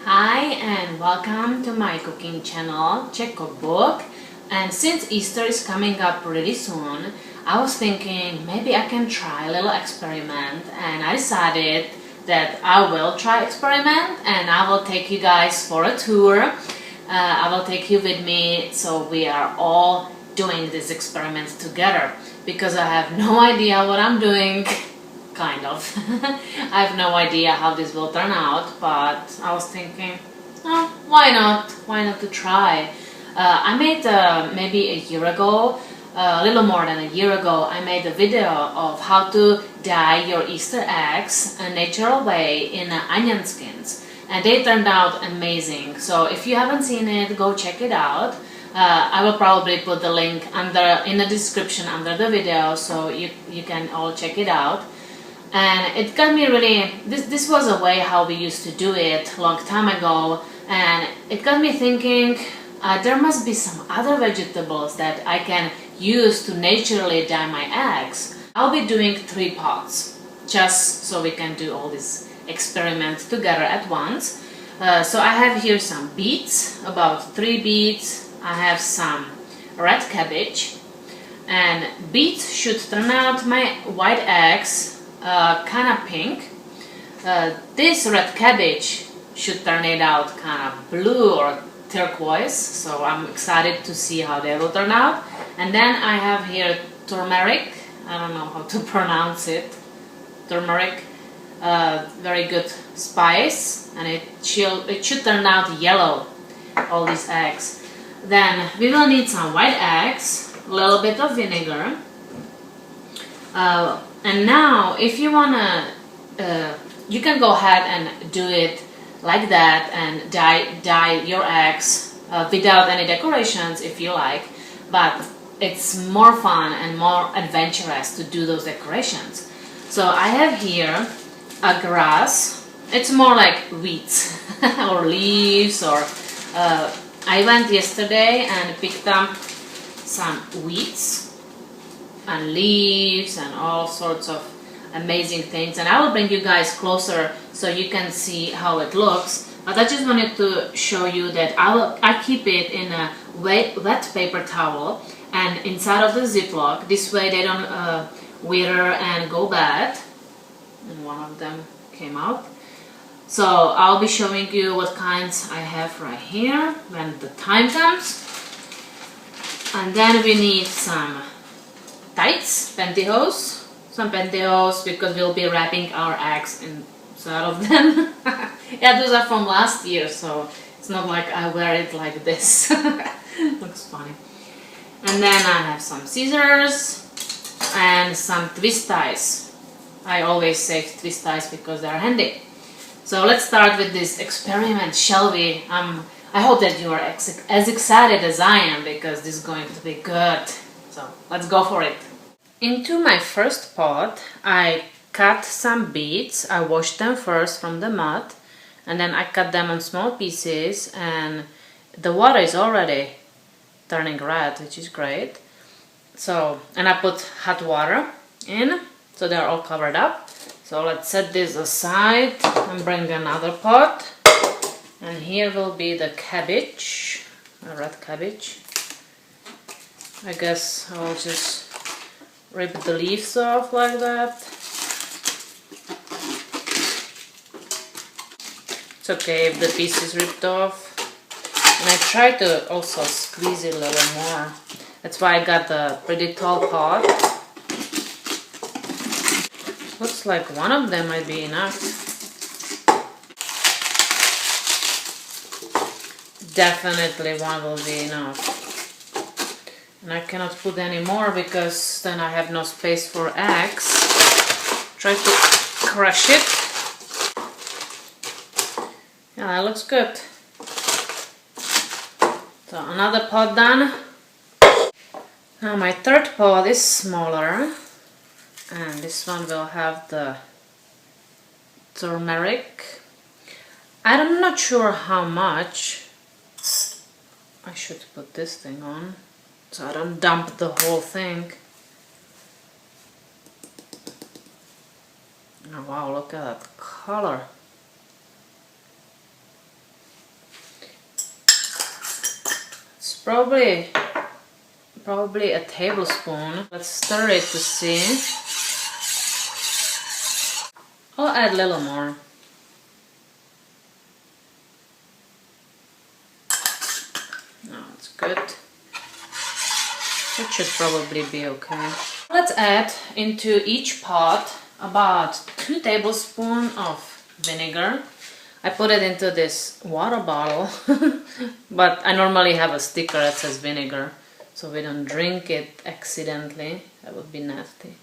Hi and welcome to my cooking channel, Czech Cookbook. And since Easter is coming up pretty soon, I was thinking maybe I can try a little experiment, and I decided that I will try experiment and I will take you guys for a tour. I will take you with me so we are all doing this experiment together, because I have no idea what I'm doing. Kind of. I have no idea how this will turn out, but I was thinking, oh, why not? Why not to try? I made maybe a year ago, a little more than a year ago, I made a video of how to dye your Easter eggs a natural way in onion skins, and they turned out amazing. So if you haven't seen it, go check it out. I will probably put the link in the description under the video, so you can all check it out. And it got me really, this was a way how we used to do it a long time ago, and it got me thinking there must be some other vegetables that I can use to naturally dye my eggs. I'll be doing 3 pots, just so we can do all these experiments together at once. So I have here some beets, about 3 beets. I have some red cabbage, and beets should turn out my white eggs kind of pink. This red cabbage should turn it out kind of blue or turquoise, so I'm excited to see how they will turn out. And then I have here turmeric. I don't know how to pronounce it. Turmeric, very good spice, and it should turn out yellow, all these eggs. Then we will need some white eggs, a little bit of vinegar. And now, if you wanna, you can go ahead and do it like that and dye your eggs without any decorations if you like. But it's more fun and more adventurous to do those decorations. So I have here a grass. It's more like weeds or leaves, or I went yesterday and picked up some weeds and leaves and all sorts of amazing things, and I will bring you guys closer so you can see how it looks. But I just wanted to show you that I keep it in a wet paper towel and inside of the Ziploc. This way they don't wither and go bad. And one of them came out. So I'll be showing you what kinds I have right here when the time comes. And then we need some tights, pantyhose, some pantyhose, because we'll be wrapping our eggs inside of them. Yeah, those are from last year, so it's not like I wear it like this. Looks funny. And then I have some scissors and some twist ties. I always save twist ties because they're handy. So let's start with this experiment, shall we? I hope that you are as excited as I am, because this is going to be good. So let's go for it. Into my first pot, I cut some beets. I washed them first from the mud, and then I cut them on small pieces, and the water is already turning red, which is great. So, and I put hot water in, so they're all covered up. So let's set this aside and bring another pot. And here will be the cabbage, a red cabbage. I guess I'll just rip the leaves off like that. It's okay if the piece is ripped off. And I try to also squeeze it a little more. That's why I got the pretty tall pot. Looks like one of them might be enough. Definitely one will be enough. And I cannot put any more because then I have no space for eggs. Try to crush it. Yeah, that looks good. So another pot done. Now my third pot is smaller, and this one will have the turmeric. I'm not sure how much. I should put this thing on so I don't dump the whole thing. Oh wow, look at that color. probably a tablespoon. Let's stir it to see. I'll add a little more. No, it's good. That should probably be okay. Let's add into each pot about 2 tablespoons of vinegar. I put it into this water bottle, but I normally have a sticker that says vinegar, so we don't drink it accidentally. That would be nasty.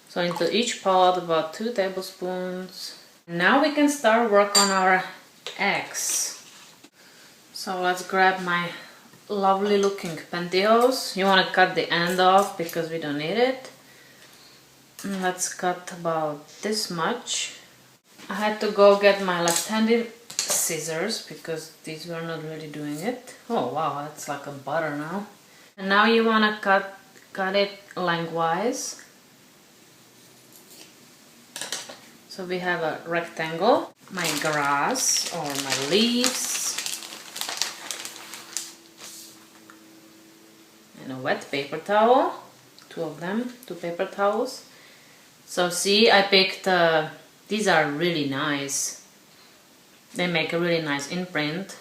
So into each pot about 2 tablespoons. Now we can start work on our eggs. So let's grab my lovely looking pantyhose. You want to cut the end off because we don't need it. And let's cut about this much. I had to go get my left-handed scissors because these were not really doing it. Oh wow, that's like a butter now. And now you want to cut it lengthwise. So we have a rectangle, my grass or my leaves, and a wet paper towel, 2 of them, 2 paper towels. So see, I picked, these are really nice. They make a really nice imprint.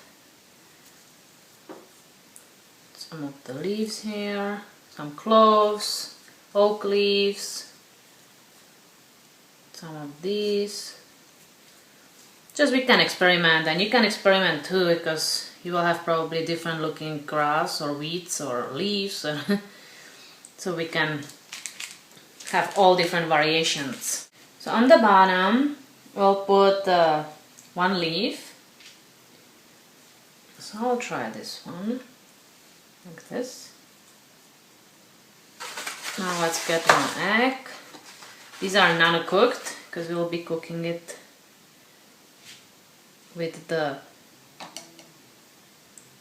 Some of the leaves here, some cloves, oak leaves. Some of these. Just we can experiment, and you can experiment too because you will have probably different looking grass or weeds or leaves. So we can have all different variations. So on the bottom we'll put 1 leaf. So I'll try this one like this. Now let's get 1 egg. These are non-cooked because we will be cooking it with the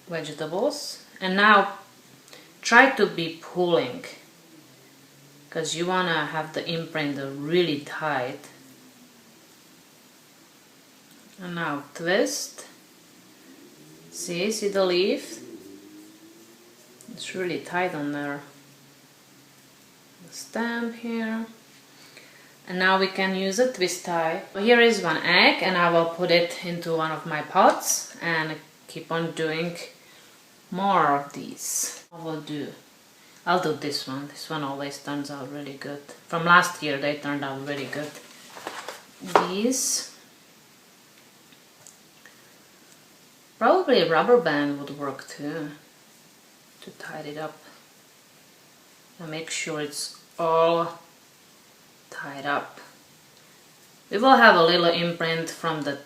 vegetables. And now try to be pulling because you want to have the imprint really tight. And now twist. See the leaf? It's really tight on there. The stem here. And now we can use a twist tie. Here is 1 egg and I will put it into one of my pots and keep on doing more of these. I'll do this one. This one always turns out really good. From last year they turned out really good. These. Probably a rubber band would work too to tie it up. And make sure it's all tied up. We will have a little imprint from the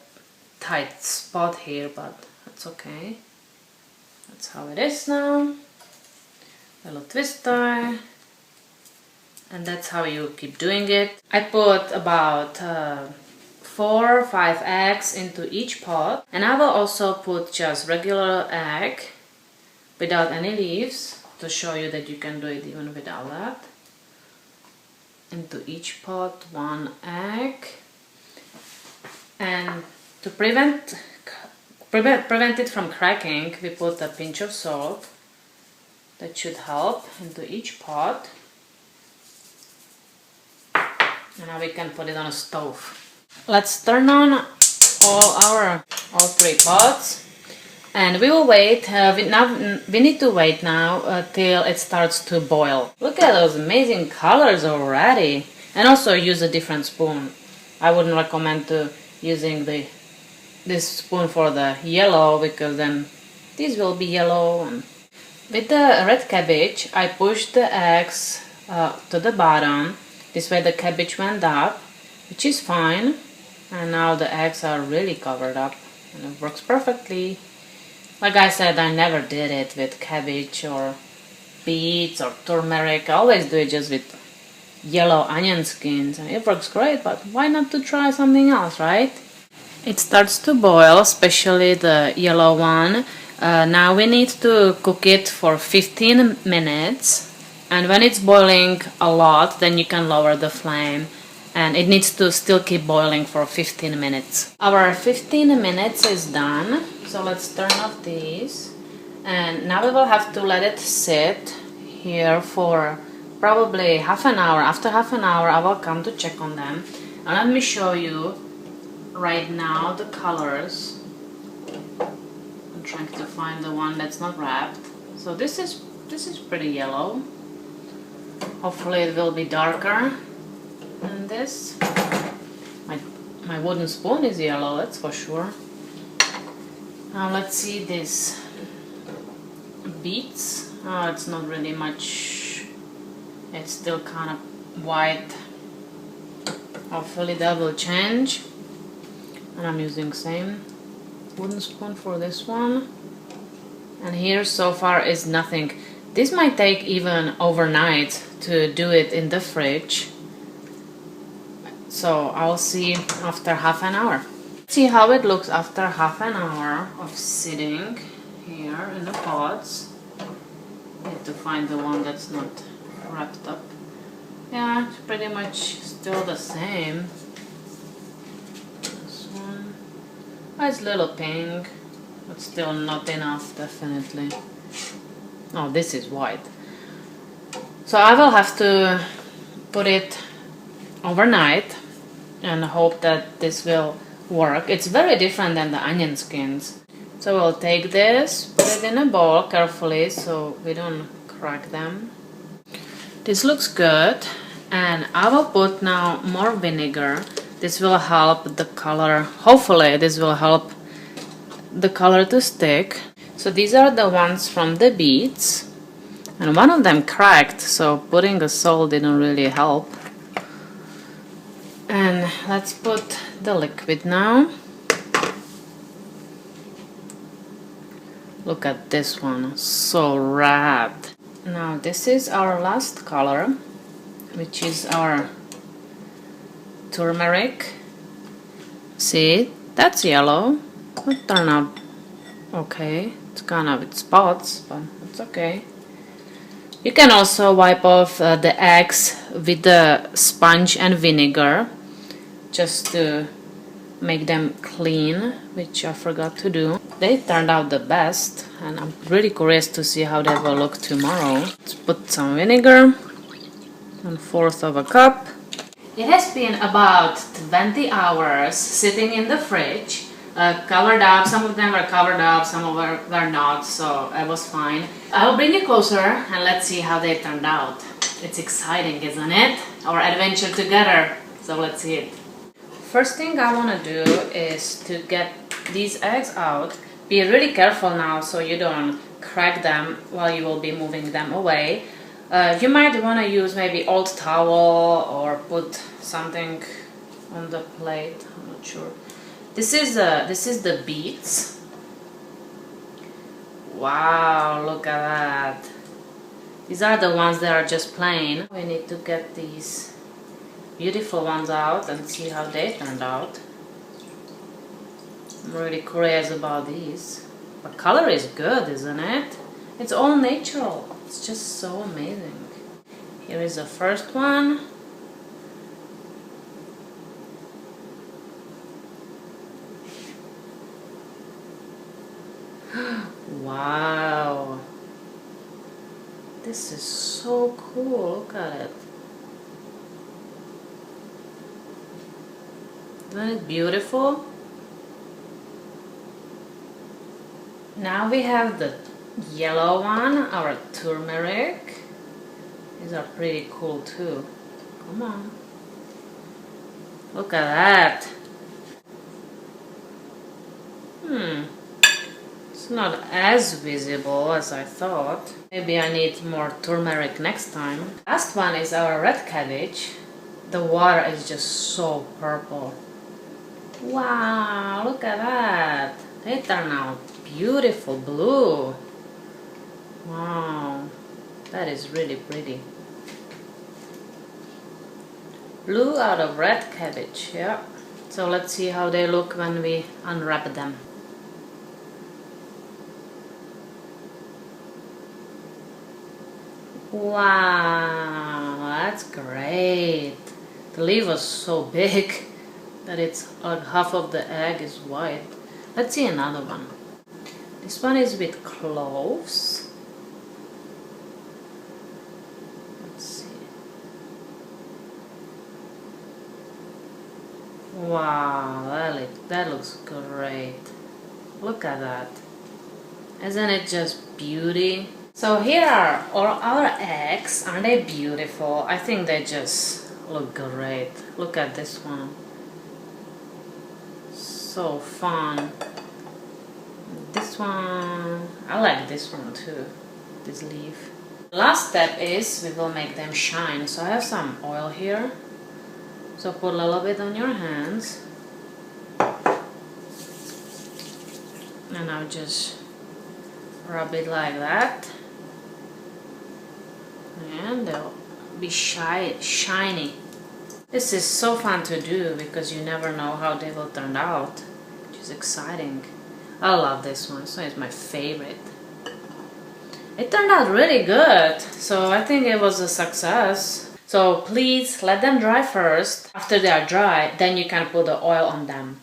tight spot here, but that's okay. That's how it is now. Little twist tie. And that's how you keep doing it. I put about 4 or 5 eggs into each pot, and I will also put just regular egg without any leaves to show you that you can do it even without that. Into each pot 1 egg, and to prevent it from cracking we put a pinch of salt. That should help into each pot. And now we can put it on a stove. Let's turn on all 3 pots, and we will wait. We need to wait now till it starts to boil. Look at those amazing colors already. And also use a different spoon. I wouldn't recommend using this spoon for the yellow because then these will be yellow. And with the red cabbage I pushed the eggs to the bottom. This way the cabbage went up, which is fine. And now the eggs are really covered up and it works perfectly. Like I said, I never did it with cabbage or beets or turmeric. I always do it just with yellow onion skins and it works great, but why not to try something else, right? It starts to boil, especially the yellow one. Now we need to cook it for 15 minutes, and when it's boiling a lot then you can lower the flame and it needs to still keep boiling for 15 minutes. Our 15 minutes is done, so let's turn off these. And now we will have to let it sit here for probably half an hour. After half an hour I will come to check on them. And let me show you right now the colors. I'm trying to find the one that's not wrapped. So this is pretty yellow. Hopefully it will be darker than this. My wooden spoon is yellow, that's for sure. Now let's see this beets. Oh, it's not really much. It's still kind of white. Hopefully that will change. And I'm using same wooden spoon for this one. And here so far is nothing. This might take even overnight to do it in the fridge. So I'll see after half an hour. See how it looks after half an hour of sitting here in the pots. Need to find the one that's not wrapped up. Yeah, it's pretty much still the same. This one. Oh, it's a little pink, but still not enough, definitely. Oh, this is white. So I will have to put it overnight and hope that this will work. It's very different than the onion skins. So we'll take this, put it in a bowl carefully so we don't crack them. This looks good, and I will put now more vinegar. This will help the color, hopefully this will help the color to stick. So these are the ones from the beets, and one of them cracked, so putting the salt didn't really help. And let's put the liquid now. Look at this one, so rad. Now this is our last color, which is our turmeric. See, that's yellow. It turned out okay. It's kind of with spots, but it's okay. You can also wipe off the eggs with the sponge and vinegar, just to make them clean, which I forgot to do. They turned out the best, and I'm really curious to see how they will look tomorrow. Let's put some vinegar, 1/4 of a cup. It has been about 20 hours sitting in the fridge, covered up. Some of them were covered up, some of them were not, so it was fine. I will bring you closer and let's see how they turned out. It's exciting, isn't it? Our adventure together, so let's see it. First thing I want to do is to get these eggs out. Be really careful now so you don't crack them while you will be moving them away. You might want to use maybe old towel or put something on the plate. I'm not sure. This is the beets. Wow, look at that. These are the ones that are just plain. We need to get these beautiful ones out and see how they turned out. I'm really curious about these. The color is good, isn't it? It's all natural. It's just so amazing. Here is the first one. Wow. This is so cool. Look at it. Isn't it beautiful? Now we have the yellow one, our turmeric. These are pretty cool too. Come on. Look at that. It's not as visible as I thought. Maybe I need more turmeric next time. Last one is our red cabbage. The water is just so purple. Wow, look at that. They turn out beautiful blue. Wow, that is really pretty. Blue out of red cabbage, yeah. So let's see how they look when we unwrap them. Wow, that's great. The leaf was so big that it's like half of the egg is white. Let's see another one. This one is with cloves. Let's see. Wow, that looks great. Look at that. Isn't it just beauty? So here are all our eggs. Aren't they beautiful? I think they just look great. Look at this one. So fun. This one, I like this one too, this leaf. Last step is we will make them shine. So I have some oil here. So put a little bit on your hands. And I'll just rub it like that. And they'll be shiny. This is so fun to do because you never know how they will turn out, which is exciting. I love this one, so it's my favorite. It turned out really good, so I think it was a success. So please let them dry first. After they are dry, then you can put the oil on them.